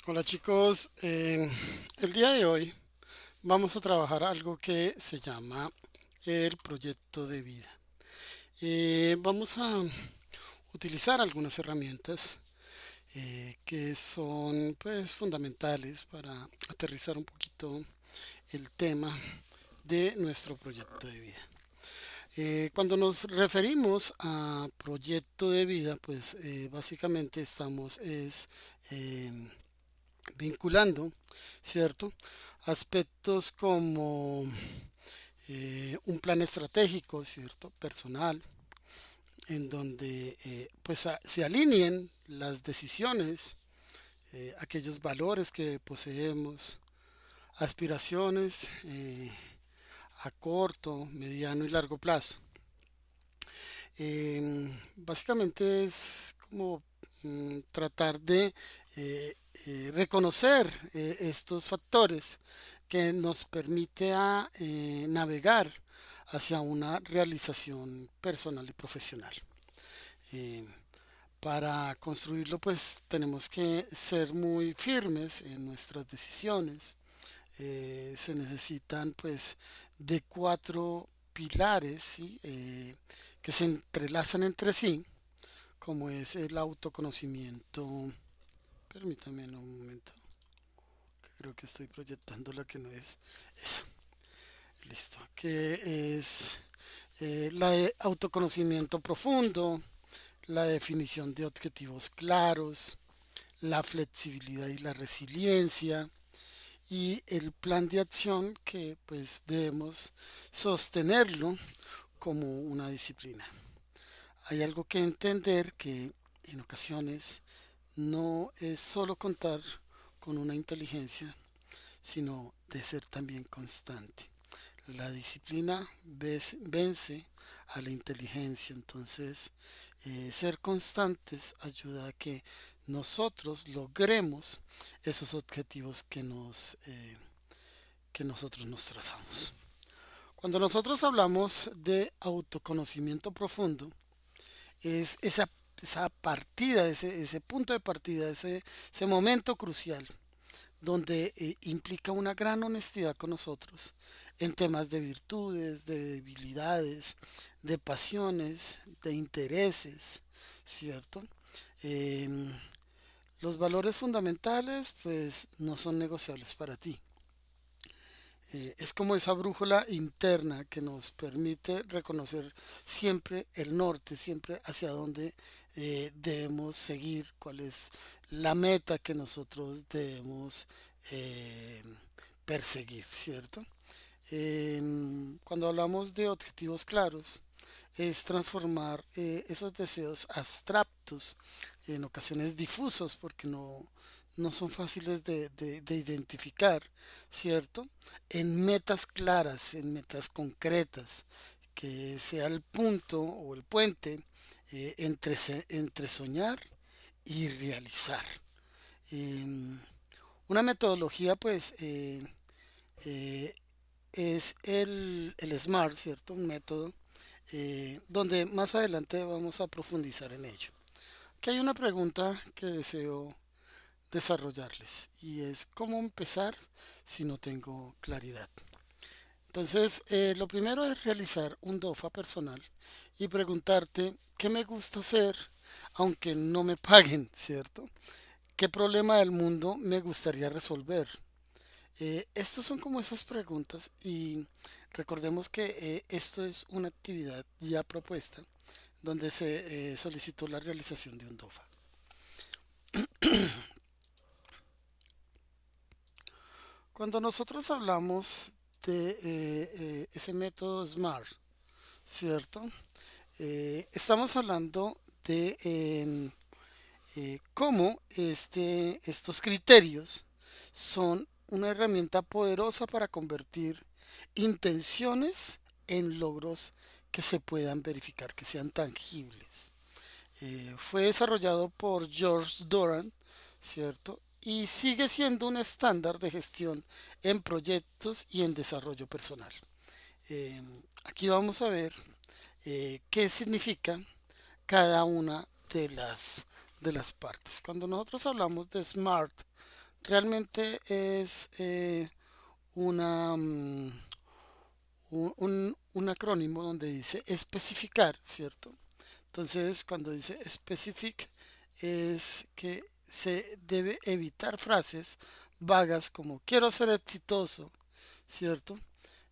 Hola chicos, el día de hoy vamos a trabajar algo que se llama el proyecto de vida. Vamos a utilizar algunas herramientas que son pues fundamentales para aterrizar un poquito el tema de nuestro proyecto de vida. Cuando nos referimos a proyecto de vida, pues básicamente estamos eh, vinculando, ¿cierto? Aspectos como un plan estratégico, ¿cierto? Personal, en donde pues se alineen las decisiones, aquellos valores que poseemos, aspiraciones a corto, mediano y largo plazo. Básicamente es como tratar de reconocer estos factores que nos permite navegar hacia una realización personal y profesional. Eh, para construirlo, pues tenemos que ser muy firmes en nuestras decisiones. Se necesitan, pues, de cuatro pilares, ¿sí? Que se entrelazan entre sí, como es el autoconocimiento. Permítame un momento, que creo que estoy proyectando lo que no es. Eso, listo. Que es autoconocimiento profundo, la definición de objetivos claros, la flexibilidad y la resiliencia y el plan de acción que pues debemos sostenerlo como una disciplina. Hay algo que entender que en ocasiones no es solo contar con una inteligencia, sino de ser también constante. La disciplina vence a la inteligencia, entonces ser constantes ayuda a que nosotros logremos esos objetivos que nosotros nos trazamos. Cuando nosotros hablamos de autoconocimiento profundo, es esa partida, ese punto de partida, ese momento crucial donde implica una gran honestidad con nosotros en temas de virtudes, de debilidades, de pasiones, de intereses, ¿cierto? Em, los valores fundamentales pues no son negociables para ti. Es como esa brújula interna que nos permite reconocer siempre el norte, siempre hacia dónde debemos seguir, cuál es la meta que nosotros debemos eh, perseguir, ¿cierto? Cuando hablamos de objetivos claros, es transformar esos deseos abstractos, en ocasiones difusos, porque no son fáciles de identificar, ¿cierto? En metas claras, en metas concretas, que sea el punto o el puente entre soñar y realizar. Em, una metodología, pues, eh, es el SMART, ¿cierto? Un método donde más adelante vamos a profundizar en ello. Aquí hay una pregunta que deseo desarrollarles y es cómo empezar si no tengo claridad. Entonces, lo primero es realizar un DOFA personal y preguntarte qué me gusta hacer aunque no me paguen, ¿cierto? ¿Qué problema del mundo me gustaría resolver? Estas son como esas preguntas y recordemos que esto es una actividad ya propuesta donde se solicitó la realización de un DOFA. Cuando nosotros hablamos de ese método SMART, ¿cierto? Estamos hablando de cómo estos criterios son una herramienta poderosa para convertir intenciones en logros que se puedan verificar, que sean tangibles. Fue desarrollado por George Doran, ¿cierto? Y sigue siendo un estándar de gestión en proyectos y en desarrollo personal. Eh, aquí vamos a ver qué significa cada una de las partes. Cuando nosotros hablamos de SMART, realmente es una, un acrónimo donde dice especificar, ¿cierto? Entonces, cuando dice specific, es que se debe evitar frases vagas como quiero ser exitoso, ¿cierto?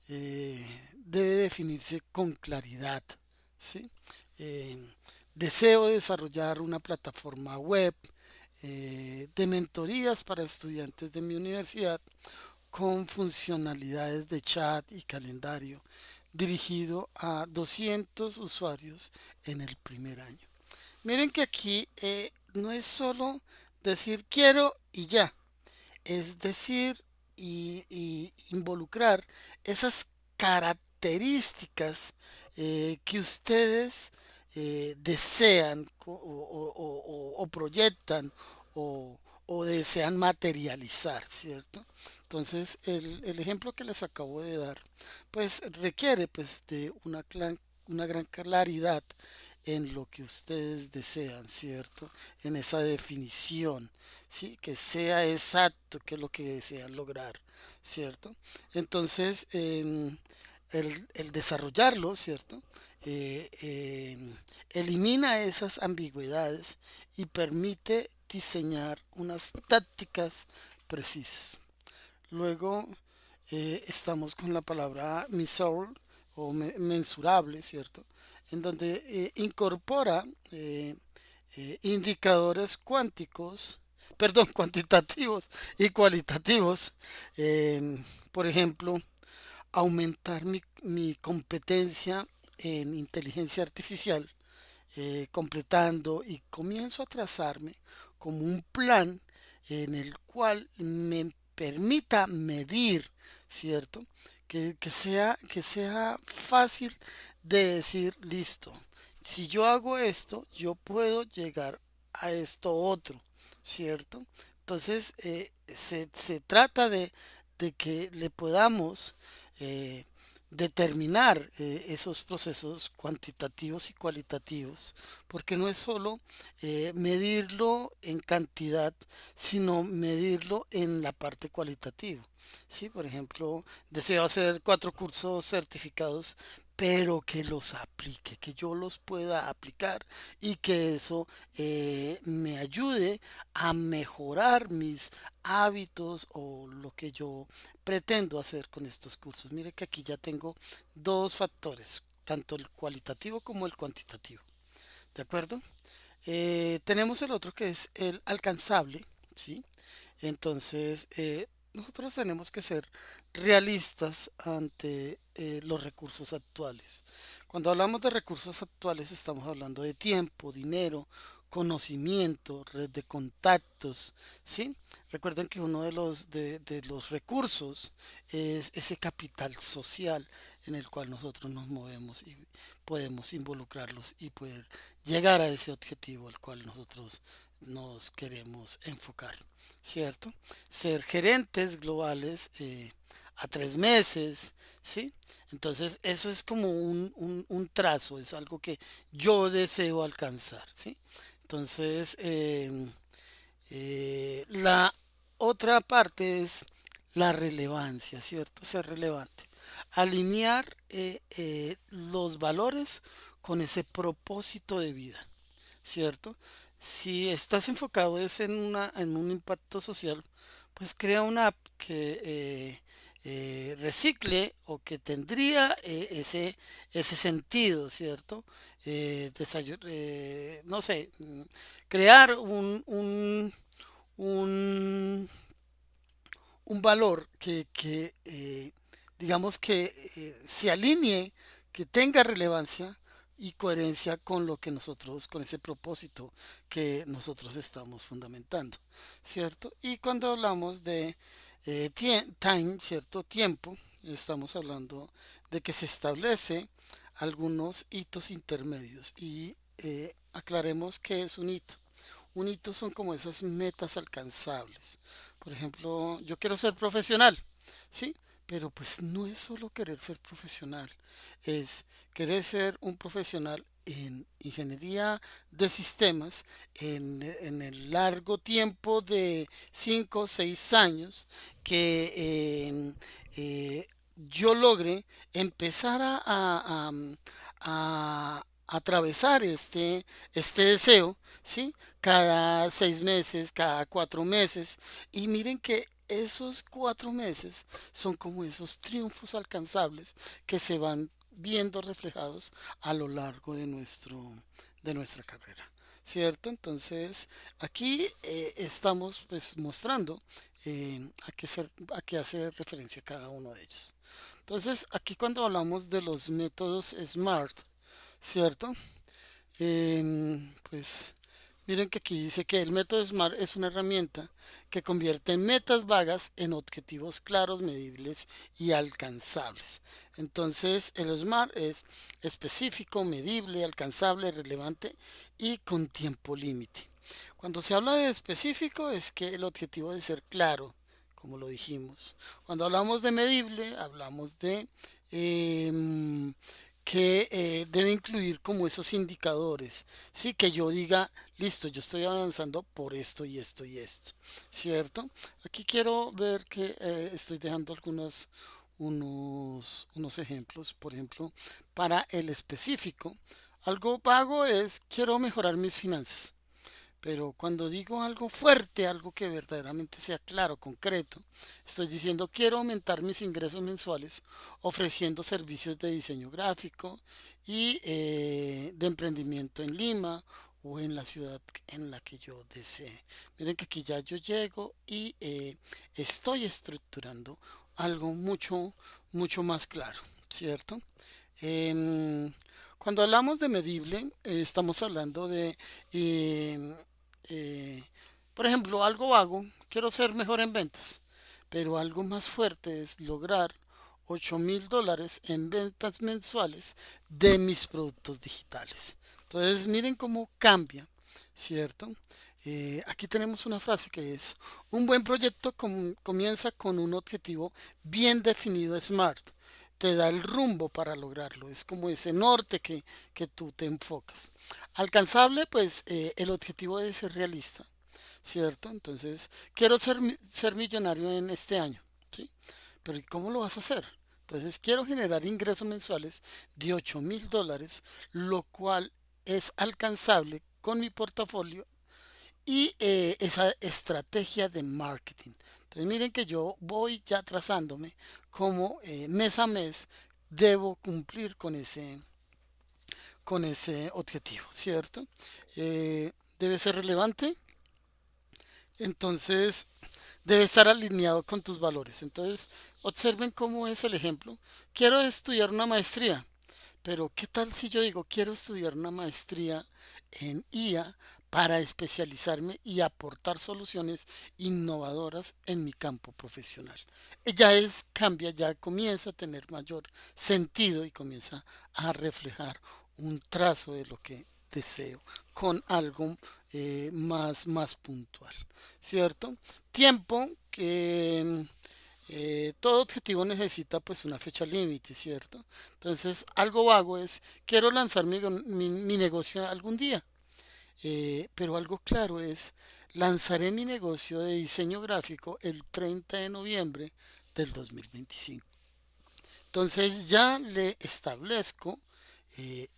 Eh, Debe definirse con claridad, ¿sí? Eh, Deseo desarrollar una plataforma web de mentorías para estudiantes de mi universidad con funcionalidades de chat y calendario dirigido a 200 usuarios en el primer año. Miren que aquí no es solo decir quiero y ya, es decir y involucrar esas características que ustedes desean o proyectan o, o desean materializar, ¿cierto? Entonces, el ejemplo que les acabo de dar, pues requiere pues de una gran claridad en lo que ustedes desean, ¿cierto? En esa definición, ¿sí? Que sea exacto que es lo que desean lograr, ¿cierto? Entonces, el desarrollarlo, ¿cierto? Eh, eh, Elimina esas ambigüedades y permite diseñar unas tácticas precisas. Luego estamos con la palabra measure o mensurable, ¿cierto? En donde incorpora indicadores cuánticos, perdón, cuantitativos y cualitativos. Por ejemplo, aumentar mi competencia en inteligencia artificial, completando y comienzo a trazarme como un plan en el cual me permita medir, ¿cierto? Que sea fácil de decir, listo, si yo hago esto, yo puedo llegar a esto otro, ¿cierto? Entonces, se trata de que le podamos eh, determinar esos procesos cuantitativos y cualitativos, porque no es solo medirlo en cantidad, sino medirlo en la parte cualitativa. Sí, por ejemplo, deseo hacer 4 cursos certificados, pero que los aplique, que yo los pueda aplicar y que eso me ayude a mejorar mis hábitos o lo que yo pretendo hacer con estos cursos. Mire que aquí ya tengo dos factores, tanto el cualitativo como el cuantitativo. ¿De acuerdo? Tenemos el otro que es el alcanzable, ¿sí? Entonces, nosotros tenemos que ser realistas ante los recursos actuales. Cuando hablamos de recursos actuales, estamos hablando de tiempo, dinero, conocimiento, red de contactos, ¿sí? Recuerden que uno de los recursos es ese capital social en el cual nosotros nos movemos y podemos involucrarlos y poder llegar a ese objetivo al cual nosotros nos queremos enfocar, ¿cierto? Ser gerentes globales a 3 meses, ¿sí? Entonces eso es como un trazo, es algo que yo deseo alcanzar, ¿sí? Entonces, la otra parte es la relevancia, ¿cierto? Ser relevante. Alinear los valores con ese propósito de vida, ¿cierto? Si estás enfocado es en un impacto social, pues crea una app que recicle o que tendría ese sentido, ¿cierto? No sé, crear un, un valor que digamos que se alinee, que tenga relevancia y coherencia con lo que nosotros, con ese propósito que nosotros estamos fundamentando, ¿cierto? Y cuando hablamos de time, ¿cierto? Tiempo, estamos hablando de que se establece algunos hitos intermedios y aclaremos qué es un hito. Un hito son como esas metas alcanzables. Por ejemplo, yo quiero ser profesional, ¿sí? Pero pues no es solo querer ser profesional, es querer ser un profesional en ingeniería de sistemas, en el largo tiempo de 5 o 6 años, que yo logre empezar a atravesar este deseo, ¿sí? Cada 6 meses, cada 4 meses. Y miren que esos 4 meses son como esos triunfos alcanzables que se van viendo reflejados a lo largo de nuestra carrera. ¿Cierto? Entonces, aquí estamos pues mostrando a qué hace referencia cada uno de ellos. Entonces, aquí cuando hablamos de los métodos SMART, ¿cierto? Pues miren que aquí dice que el método SMART es una herramienta que convierte metas vagas en objetivos claros, medibles y alcanzables. Entonces, el SMART es específico, medible, alcanzable, relevante y con tiempo límite. Cuando se habla de específico es que el objetivo debe ser claro, como lo dijimos. Cuando hablamos de medible, hablamos de em, que debe incluir como esos indicadores, sí, que yo diga, listo, yo estoy avanzando por esto y esto y esto, ¿cierto? Aquí quiero ver que estoy dejando unos ejemplos, por ejemplo, para el específico. Algo vago es, quiero mejorar mis finanzas. Pero cuando digo algo fuerte, algo que verdaderamente sea claro, concreto, estoy diciendo quiero aumentar mis ingresos mensuales ofreciendo servicios de diseño gráfico y de emprendimiento en Lima o en la ciudad en la que yo desee. Miren que aquí ya yo llego y estoy estructurando algo mucho más claro, ¿cierto? Em, Cuando hablamos de medible, estamos hablando de em, eh, por ejemplo, algo vago, quiero ser mejor en ventas, pero algo más fuerte es lograr $8,000 en ventas mensuales de mis productos digitales. Entonces, miren cómo cambia, ¿cierto? Aquí tenemos una frase que es, un buen proyecto comienza con un objetivo bien definido, SMART. Te da el rumbo para lograrlo, es como ese norte que tú te enfocas. Alcanzable, pues el objetivo debe ser realista, ¿cierto? Entonces, quiero ser millonario en este año, ¿sí? Pero ¿y cómo lo vas a hacer? Entonces, quiero generar ingresos mensuales de $8,000, lo cual es alcanzable con mi portafolio y esa estrategia de marketing. Entonces, miren que yo voy ya trazándome como mes a mes debo cumplir con ese objetivo, ¿cierto? Debe ser relevante, entonces debe estar alineado con tus valores. Entonces, observen cómo es el ejemplo. Quiero estudiar una maestría, pero ¿qué tal si yo digo quiero estudiar una maestría en IA para especializarme y aportar soluciones innovadoras en mi campo profesional? Cambia, ya comienza a tener mayor sentido y comienza a reflejar un trazo de lo que deseo con algo más puntual, ¿cierto? Tiempo que todo objetivo necesita pues una fecha límite, ¿cierto? Entonces, algo vago es, quiero lanzar mi negocio algún día, pero algo claro es, lanzaré mi negocio de diseño gráfico el 30 de noviembre del 2025. Entonces ya le establezco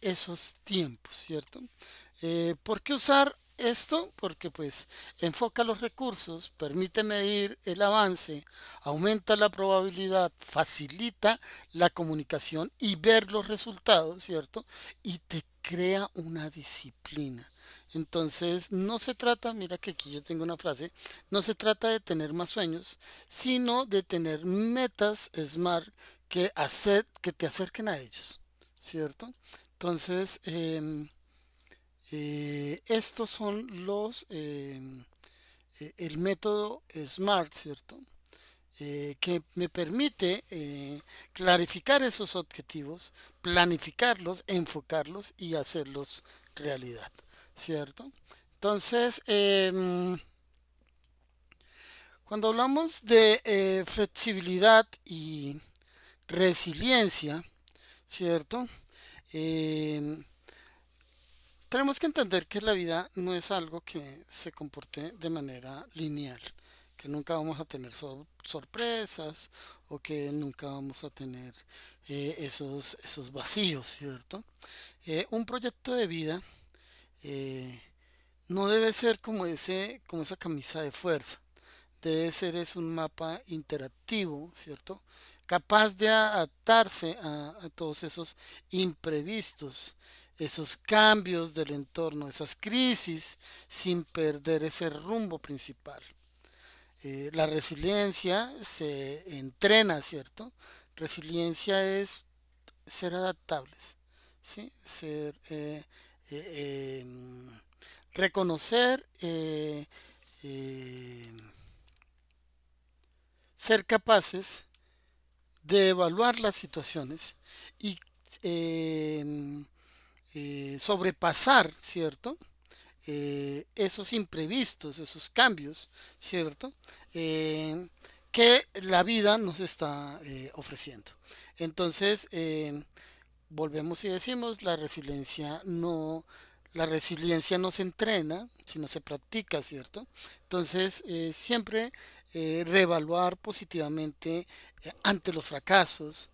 esos tiempos, ¿cierto? ¿Por qué usar esto? Porque pues enfoca los recursos, permite medir el avance, aumenta la probabilidad, facilita la comunicación y ver los resultados, ¿cierto? Y te crea una disciplina. Entonces, no se trata, mira que aquí yo tengo una frase, no se trata de tener más sueños, sino de tener metas SMART que te acerquen a ellos, ¿cierto? Entonces, estos son el método SMART, ¿cierto? Que me permite clarificar esos objetivos, planificarlos, enfocarlos y hacerlos realidad, ¿cierto? Entonces, cuando hablamos de flexibilidad y resiliencia, ¿cierto? Em, Tenemos que entender que la vida no es algo que se comporte de manera lineal, que nunca vamos a tener sorpresas o que nunca vamos a tener esos vacíos, ¿cierto? Un proyecto de vida eh, no debe ser como esa camisa de fuerza. Debe ser es un mapa interactivo, ¿cierto? Capaz de adaptarse a todos esos imprevistos, esos cambios del entorno, esas crisis, sin perder ese rumbo principal. La resiliencia se entrena, ¿cierto? Resiliencia es ser adaptables, ¿sí? Reconocer, eh, ser capaces de evaluar las situaciones y eh, sobrepasar, ¿cierto? Esos imprevistos, esos cambios, ¿cierto? Eh, que la vida nos está ofreciendo. Entonces, volvemos y decimos, la resiliencia no se entrena, sino se practica, ¿cierto? Entonces, siempre reevaluar positivamente ante los fracasos,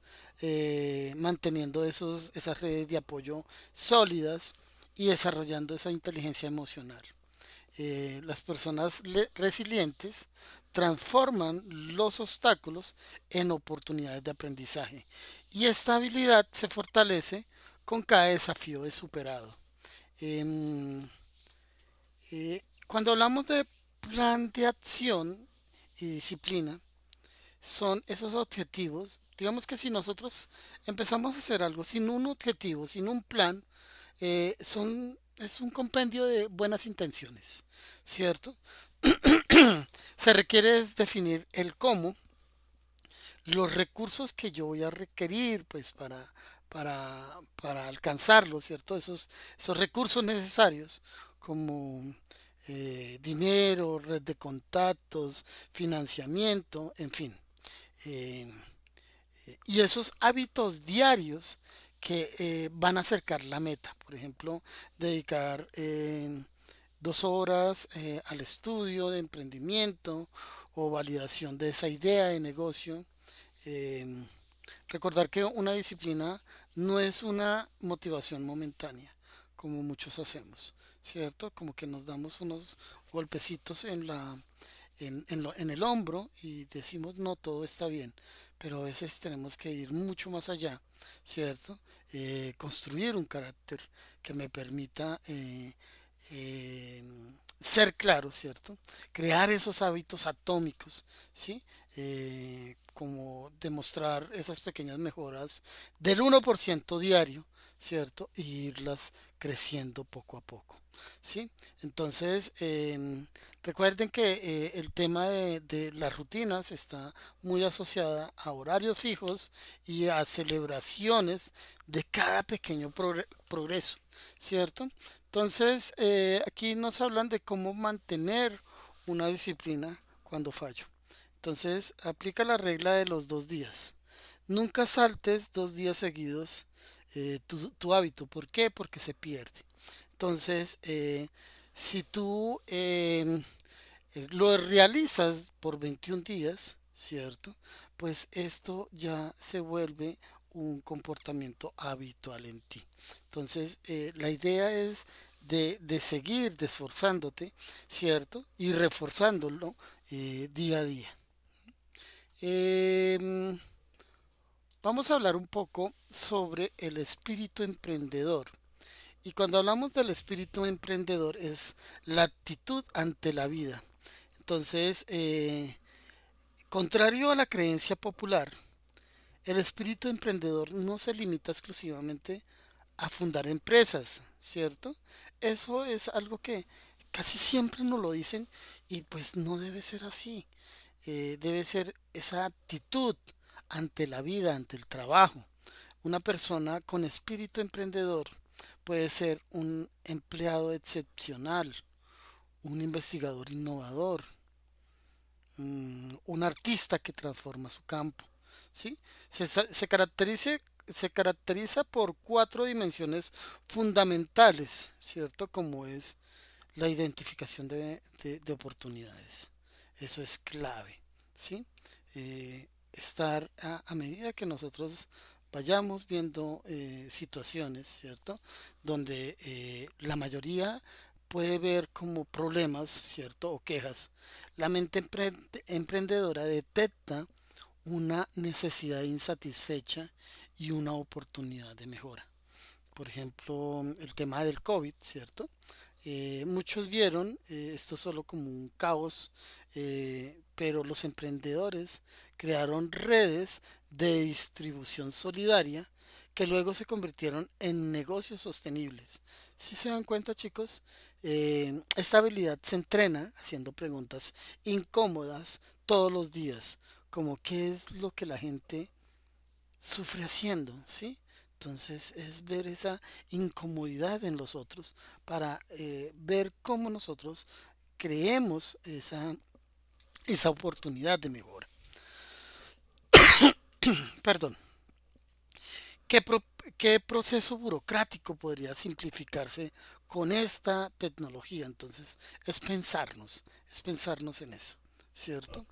manteniendo esas redes de apoyo sólidas y desarrollando esa inteligencia emocional. Las personas resilientes transforman los obstáculos en oportunidades de aprendizaje y esta habilidad se fortalece con cada desafío de superado. Em, Cuando hablamos de plan de acción y disciplina, son esos objetivos. Digamos que si nosotros empezamos a hacer algo sin un objetivo, sin un plan, es un compendio de buenas intenciones, ¿cierto? Se requiere es definir el cómo, los recursos que yo voy a requerir, pues, para alcanzarlo, ¿cierto? Esos recursos necesarios, como dinero, red de contactos, financiamiento, en fin. Eh, y esos hábitos diarios que van a acercar la meta. Por ejemplo, dedicar 2 horas al estudio de emprendimiento o validación de esa idea de negocio. Eh, Recordar que una disciplina no es una motivación momentánea, como muchos hacemos, ¿cierto? Como que nos damos unos golpecitos en el hombro y decimos, no, todo está bien, pero a veces tenemos que ir mucho más allá, ¿cierto? Construir un carácter que me permita eh, ser claro, ¿cierto? Crear esos hábitos atómicos, ¿sí? Como demostrar esas pequeñas mejoras del 1% diario, ¿cierto? Y irlas creciendo poco a poco, ¿sí? Entonces, recuerden que el tema de las rutinas está muy asociada a horarios fijos y a celebraciones de cada pequeño progreso, ¿cierto? Entonces, aquí nos hablan de cómo mantener una disciplina cuando fallo. Entonces, aplica la regla de los 2 días. Nunca saltes 2 días seguidos tu hábito. ¿Por qué? Porque se pierde. Entonces, si tú lo realizas por 21 días, ¿cierto? Pues esto ya se vuelve un comportamiento habitual en ti. Entonces, la idea es de seguir de esforzándote, ¿cierto? Y reforzándolo día a día. Em, Vamos a hablar un poco sobre el espíritu emprendedor. Y cuando hablamos del espíritu emprendedor es la actitud ante la vida. Entonces, contrario a la creencia popular, el espíritu emprendedor no se limita exclusivamente a fundar empresas, ¿cierto? Eso es algo que casi siempre nos lo dicen y pues no debe ser así. Debe ser esa actitud ante la vida, ante el trabajo. Una persona con espíritu emprendedor puede ser un empleado excepcional, un investigador innovador, un artista que transforma su campo, ¿sí? Se caracteriza se caracteriza por cuatro dimensiones fundamentales, ¿cierto? Como es la identificación de oportunidades. Eso es clave, ¿sí? Estar a medida que nosotros vayamos viendo situaciones, ¿cierto? Donde la mayoría puede ver como problemas, ¿cierto? O quejas. La mente emprendedora detecta una necesidad insatisfecha y una oportunidad de mejora. Por ejemplo, el tema del COVID, ¿cierto? Muchos vieron esto solo como un caos, pero los emprendedores crearon redes de distribución solidaria que luego se convirtieron en negocios sostenibles. Si se dan cuenta, chicos, esta habilidad se entrena haciendo preguntas incómodas todos los días, como qué es lo que la gente sufre haciendo, ¿sí? Entonces es ver esa incomodidad en los otros para ver cómo nosotros creemos esa oportunidad de mejora. Perdón. ¿Qué, pro- ¿Qué proceso burocrático podría simplificarse con esta tecnología? Entonces es pensarnos en eso, ¿cierto?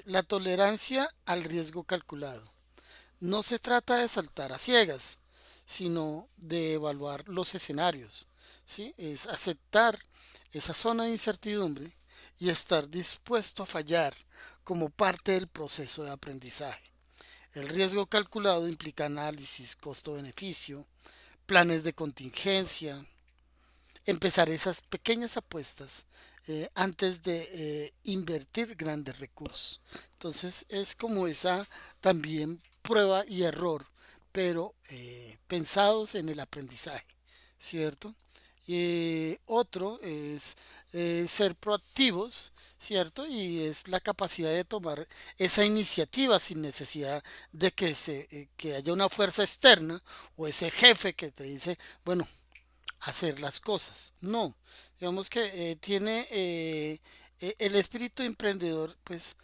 La tolerancia al riesgo calculado. No se trata de saltar a ciegas, sino de evaluar los escenarios, ¿sí? Es aceptar esa zona de incertidumbre y estar dispuesto a fallar como parte del proceso de aprendizaje. El riesgo calculado implica análisis costo-beneficio, planes de contingencia, empezar esas pequeñas apuestas antes de invertir grandes recursos. Entonces es como esa también prueba y error, pero pensados en el aprendizaje, ¿cierto? Otro es ser proactivos, ¿cierto? Y es la capacidad de tomar esa iniciativa sin necesidad de que haya una fuerza externa o ese jefe que te dice, bueno, hacer las cosas. No, digamos que tiene el espíritu emprendedor, pues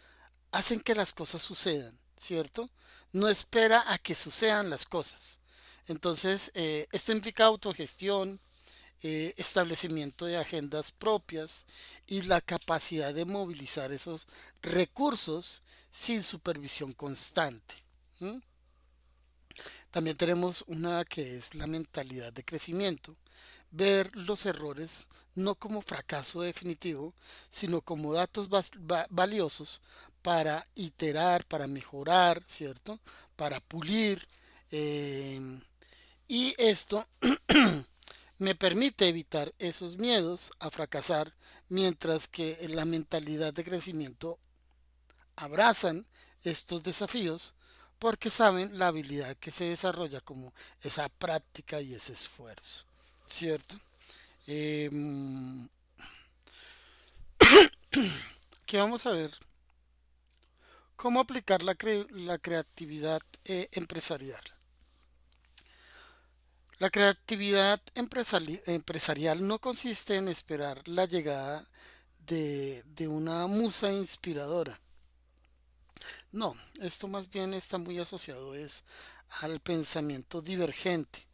hacen que las cosas sucedan, ¿cierto? No espera a que sucedan las cosas. Entonces, esto implica autogestión, establecimiento de agendas propias y la capacidad de movilizar esos recursos sin supervisión constante. ¿Mm? También tenemos una que es la mentalidad de crecimiento, ver los errores no como fracaso definitivo, sino como datos valiosos para iterar, para mejorar, ¿cierto? Para pulir. eh, y esto me permite evitar esos miedos a fracasar, mientras que la mentalidad de crecimiento abrazan estos desafíos porque saben la habilidad que se desarrolla como esa práctica y ese esfuerzo, ¿cierto? Eh, Aquí vamos a ver cómo aplicar la creatividad empresarial. La creatividad empresarial no consiste en esperar la llegada de una musa inspiradora. No, esto más bien está muy asociado es al pensamiento divergente,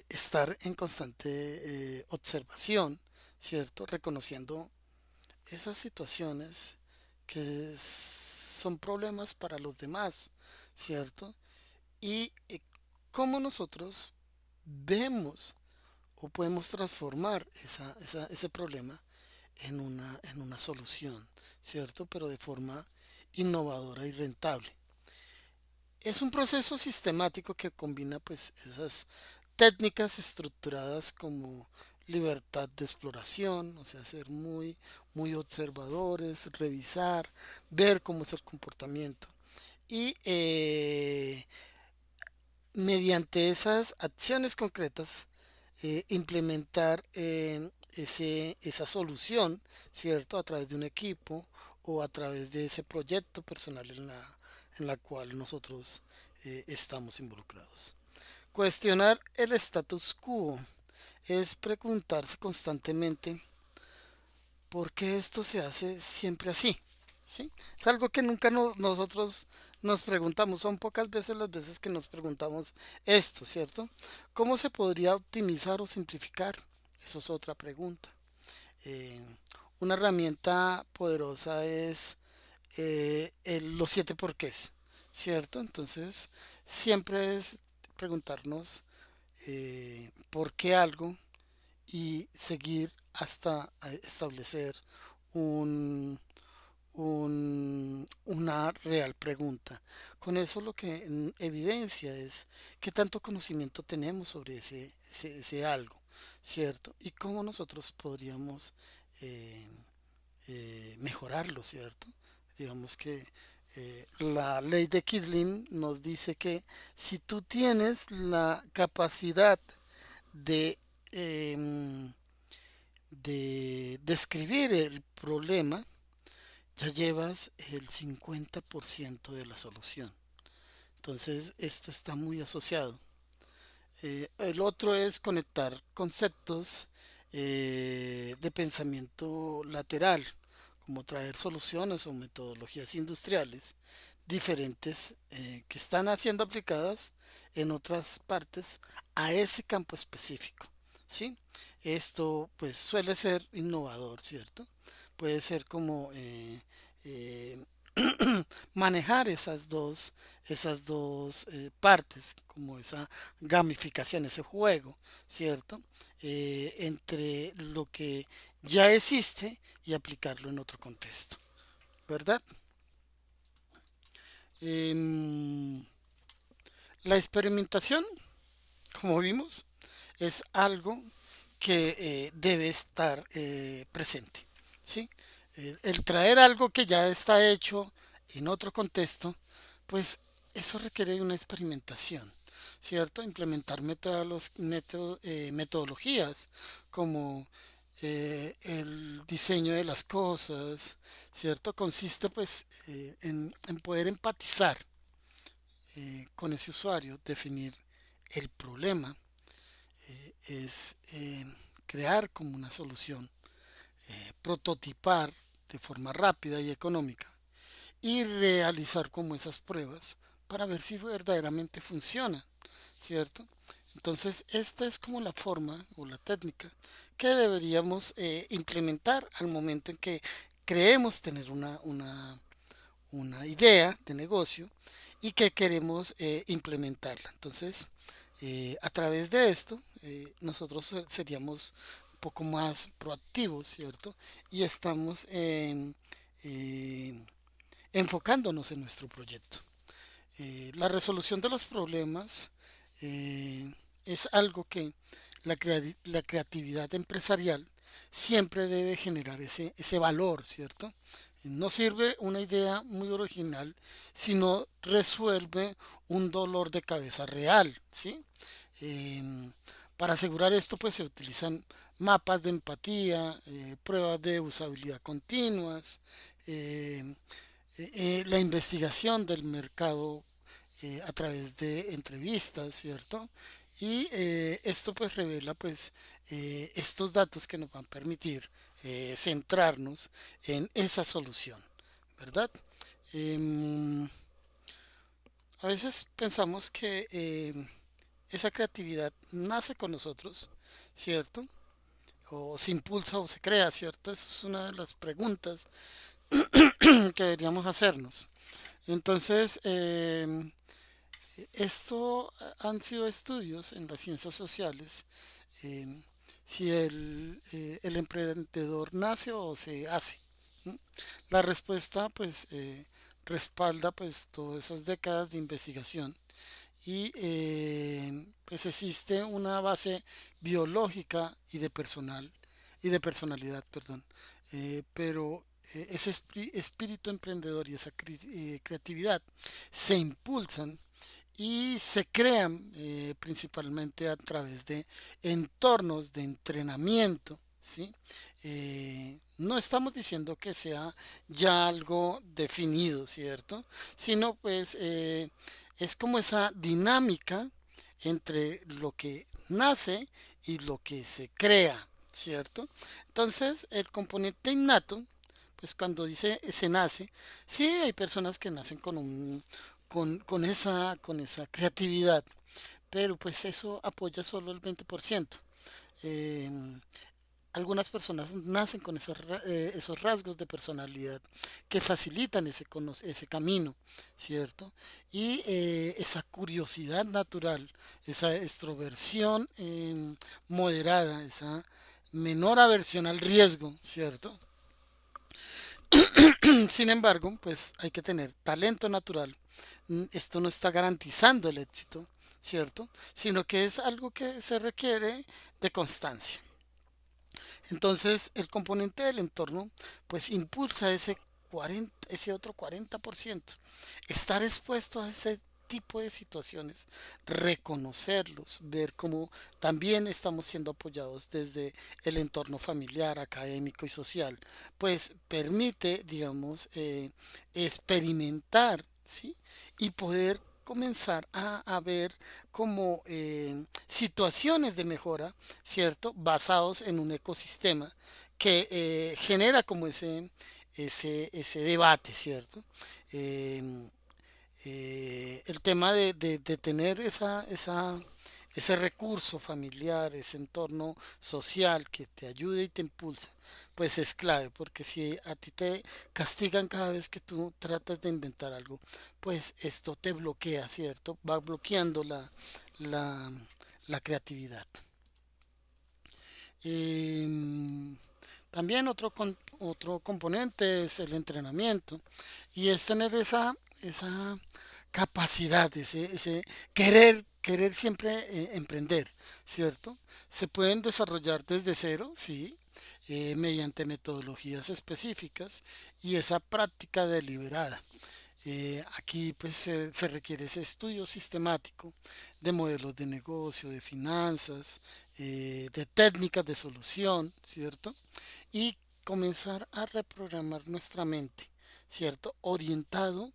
estar en constante observación, ¿cierto? Reconociendo esas situaciones que son problemas para los demás, ¿cierto? Y cómo nosotros vemos o podemos transformar ese problema en una solución, ¿cierto? Pero de forma innovadora y rentable. Es un proceso sistemático que combina pues esas técnicas estructuradas como libertad de exploración, o sea, ser muy observadores, revisar, ver cómo es el comportamiento y mediante esas acciones concretas implementar esa solución, ¿cierto? A través de un equipo o a través de ese proyecto personal en la cual nosotros estamos involucrados. Cuestionar el status quo es preguntarse constantemente por qué esto se hace siempre así. ¿Sí? Es algo que nunca nosotros Nos preguntamos, son pocas veces las veces que nos preguntamos esto, ¿cierto? ¿Cómo se podría optimizar o simplificar? Eso es otra pregunta. Eh, una herramienta poderosa es los siete porqués, ¿cierto? Entonces, siempre es preguntarnos por qué algo y seguir hasta establecer un, una real pregunta. Con eso lo que evidencia es qué tanto conocimiento tenemos sobre ese algo, ¿cierto? Y cómo nosotros podríamos eh, mejorarlo, ¿cierto? Digamos que la ley de Kidling nos dice que si tú tienes la capacidad de, em, de describir el problema, ya llevas el 50% de la solución. Entonces, esto está muy asociado. El otro es conectar conceptos de pensamiento lateral, como traer soluciones o metodologías industriales diferentes que están siendo aplicadas en otras partes a ese campo específico. ¿Sí? Esto pues suele ser innovador, ¿cierto? Puede ser como eh, manejar esas dos partes, como esa gamificación, ese juego, ¿cierto? Entre lo que ya existe y aplicarlo en otro contexto, ¿verdad? Em, la experimentación, como vimos, es algo que debe estar presente, ¿sí? El traer algo que ya está hecho en otro contexto, pues eso requiere una experimentación, ¿cierto? Implementar metodologías como el diseño de las cosas, ¿cierto? Consiste pues en poder empatizar con ese usuario, definir el problema, es crear como una solución, prototipar de forma rápida y económica y realizar como esas pruebas para ver si verdaderamente funciona, ¿cierto? Entonces, esta es como la forma o la técnica que deberíamos implementar al momento en que creemos tener una idea de negocio y que queremos implementarla. Entonces, a través de esto, nosotros seríamos un poco más proactivos, ¿cierto? Y estamos enfocándonos en nuestro proyecto. La resolución de los problemas es algo que la creatividad empresarial siempre debe generar ese valor, ¿cierto? No sirve una idea muy original si no resuelve un dolor de cabeza real, ¿sí? Eh, para asegurar esto, pues se utilizan mapas de empatía, pruebas de usabilidad continuas, eh, la investigación del mercado a través de entrevistas, ¿cierto? Y esto pues revela pues estos datos que nos van a permitir centrarnos en esa solución, ¿verdad? Em, a veces pensamos que esa creatividad nace con nosotros, ¿cierto? O se impulsa o se crea, ¿cierto? Esa es una de las preguntas que deberíamos hacernos. Entonces, esto han sido estudios en las ciencias sociales, eh, si el emprendedor nace o se hace. ¿No? La respuesta pues respalda pues todas esas décadas de investigación y pues existe una base biológica y de personal y de personalidad, perdón, pero ese espíritu emprendedor y esa creatividad se impulsan y se crean principalmente a través de entornos de entrenamiento, ¿sí? No estamos diciendo que sea ya algo definido, ¿cierto? Sino pues es como esa dinámica entre lo que nace y lo que se crea, ¿cierto? Entonces el componente innato pues cuando dice se nace, sí hay personas que nacen con esa creatividad, pero pues eso apoya solo el 20%. Eh, Algunas personas nacen con esos rasgos de personalidad que facilitan ese camino, ¿cierto? Y esa curiosidad natural, esa extroversión moderada, esa menor aversión al riesgo, ¿cierto? Sin embargo, pues hay que tener talento natural. Esto no está garantizando el éxito, ¿cierto? Sino que es algo que se requiere de constancia. Entonces, el componente del entorno, pues impulsa ese otro 40%. Estar expuesto a ese tipo de situaciones, reconocerlos, ver cómo también estamos siendo apoyados desde el entorno familiar, académico y social, pues permite, digamos, experimentar, ¿sí? Y poder comenzar a ver como situaciones de mejora, ¿cierto? Basados en un ecosistema que genera como ese debate, ¿cierto? Eh, el tema de tener ese recurso familiar, ese entorno social que te ayude y te impulsa, pues es clave, porque si a ti te castigan cada vez que tú tratas de inventar algo, pues esto te bloquea, ¿cierto? Va bloqueando la, la creatividad. Em, También otro componente es el entrenamiento y es tener esa capacidad, ese querer siempre emprender, ¿cierto? Se pueden desarrollar desde cero, sí, mediante metodologías específicas y esa práctica deliberada. Aquí pues se requiere ese estudio sistemático de modelos de negocio, de finanzas, de técnicas de solución, ¿cierto? Y comenzar a reprogramar nuestra mente, ¿cierto? Orientado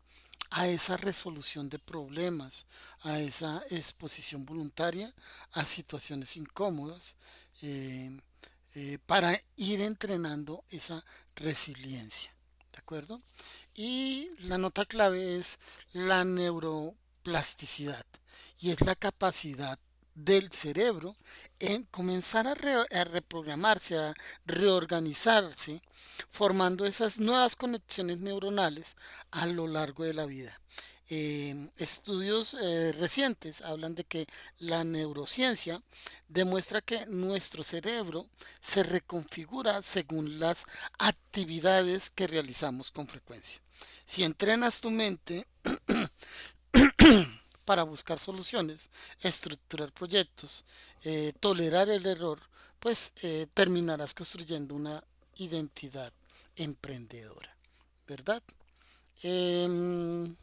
a esa resolución de problemas, a esa exposición voluntaria a situaciones incómodas, eh, para ir entrenando esa resiliencia, ¿de acuerdo? Y la nota clave es la neuroplasticidad y es la capacidad del cerebro en comenzar a reprogramarse, a reorganizarse, formando esas nuevas conexiones neuronales a lo largo de la vida. Estudios recientes hablan de que la neurociencia demuestra que nuestro cerebro se reconfigura según las actividades que realizamos con frecuencia. Si entrenas tu mente para buscar soluciones, estructurar proyectos, tolerar el error, pues terminarás construyendo una identidad emprendedora, ¿verdad? Em,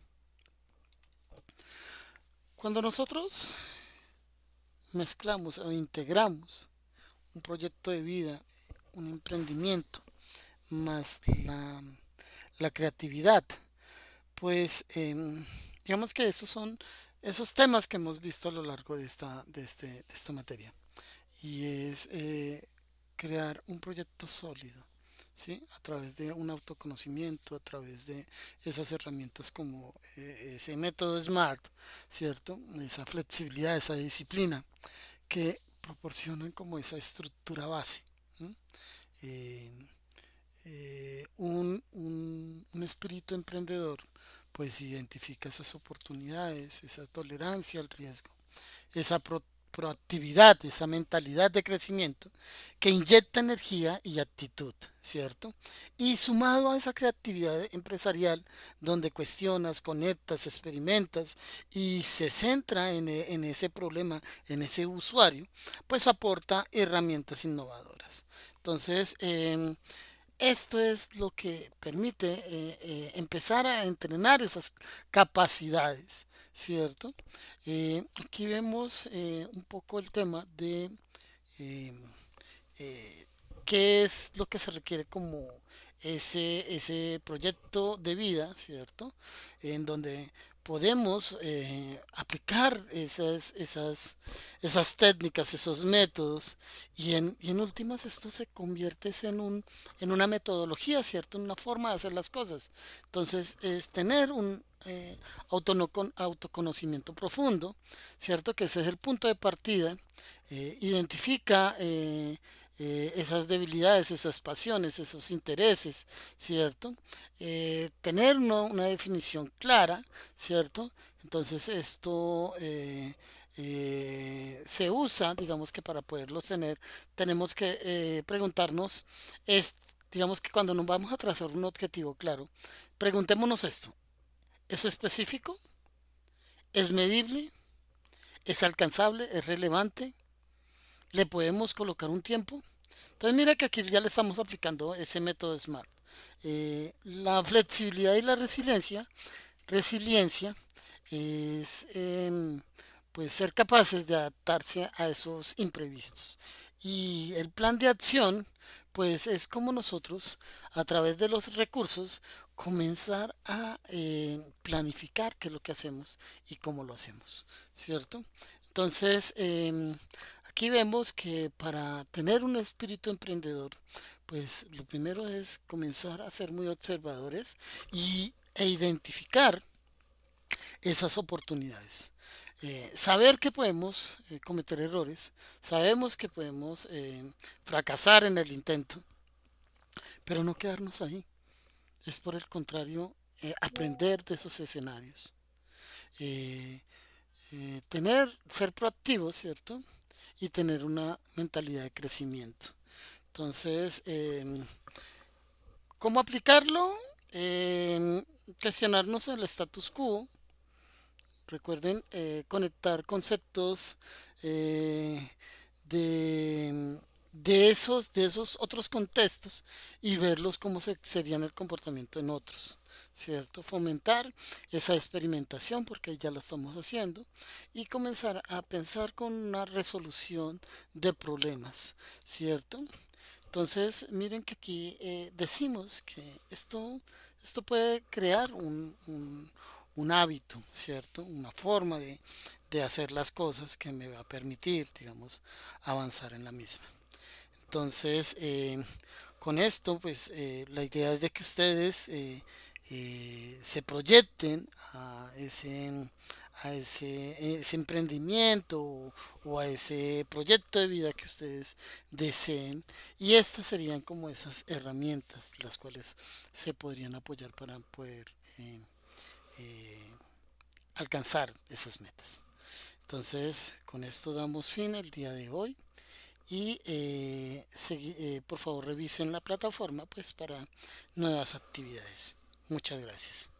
Cuando nosotros mezclamos o integramos un proyecto de vida, un emprendimiento, más la creatividad, pues digamos que esos son esos temas que hemos visto a lo largo de esta materia. Y es crear un proyecto sólido, ¿sí? A través de un autoconocimiento, a través de esas herramientas como ese método SMART, ¿cierto? Esa flexibilidad, esa disciplina que proporcionan como esa estructura base. ¿M? Eh, un espíritu emprendedor pues identifica esas oportunidades, esa tolerancia al riesgo, esa proactividad, esa mentalidad de crecimiento que inyecta energía y actitud, ¿cierto? Y sumado a esa creatividad empresarial donde cuestionas, conectas, experimentas y se centra en ese problema, en ese usuario, pues aporta herramientas innovadoras. Entonces, esto es lo que permite empezar a entrenar esas capacidades, ¿cierto? Aquí vemos un poco el tema de eh, eh, qué es lo que se requiere como ese proyecto de vida, ¿cierto? En donde podemos aplicar esas técnicas, esos métodos, y en últimas esto se convierte en una metodología, ¿cierto? En una forma de hacer las cosas. Entonces, es tener un autoconocimiento profundo, ¿cierto? Que ese es el punto de partida. Identifica esas debilidades, esas pasiones, esos intereses, ¿cierto? Tener una definición clara, ¿cierto? Entonces esto se usa, digamos que para poderlos tener, tenemos que preguntarnos, es, digamos que cuando nos vamos a trazar un objetivo claro, preguntémonos esto, ¿es específico? ¿Es medible? ¿Es alcanzable? ¿Es relevante? ¿Le podemos colocar un tiempo? Entonces mira que aquí ya le estamos aplicando ese método SMART. La flexibilidad y la resiliencia es pues ser capaces de adaptarse a esos imprevistos. Y el plan de acción pues es como nosotros a través de los recursos comenzar a planificar qué es lo que hacemos y cómo lo hacemos, ¿cierto? Entonces, aquí vemos que para tener un espíritu emprendedor, pues lo primero es comenzar a ser muy observadores e identificar esas oportunidades. Saber que podemos cometer errores, sabemos que podemos fracasar en el intento, pero no quedarnos ahí. Es por el contrario, aprender de esos escenarios. Eh, ser proactivos, ¿cierto? Y tener una mentalidad de crecimiento. Entonces, ¿cómo aplicarlo? Cuestionarnos el status quo. Recuerden conectar conceptos eh, de, de esos otros contextos y verlos como serían el comportamiento en otros, ¿cierto? Fomentar esa experimentación porque ya la estamos haciendo y comenzar a pensar con una resolución de problemas, ¿cierto? Entonces, miren que aquí decimos que esto puede crear un hábito, ¿cierto? Una forma de hacer las cosas que me va a permitir, digamos, avanzar en la misma. Entonces, con esto, pues la idea es de que ustedes se proyecten ese emprendimiento o a ese proyecto de vida que ustedes deseen. Y estas serían como esas herramientas las cuales se podrían apoyar para poder eh, eh, alcanzar esas metas. Entonces, con esto damos fin el día de hoy y por favor revisen la plataforma pues para nuevas actividades. Muchas gracias.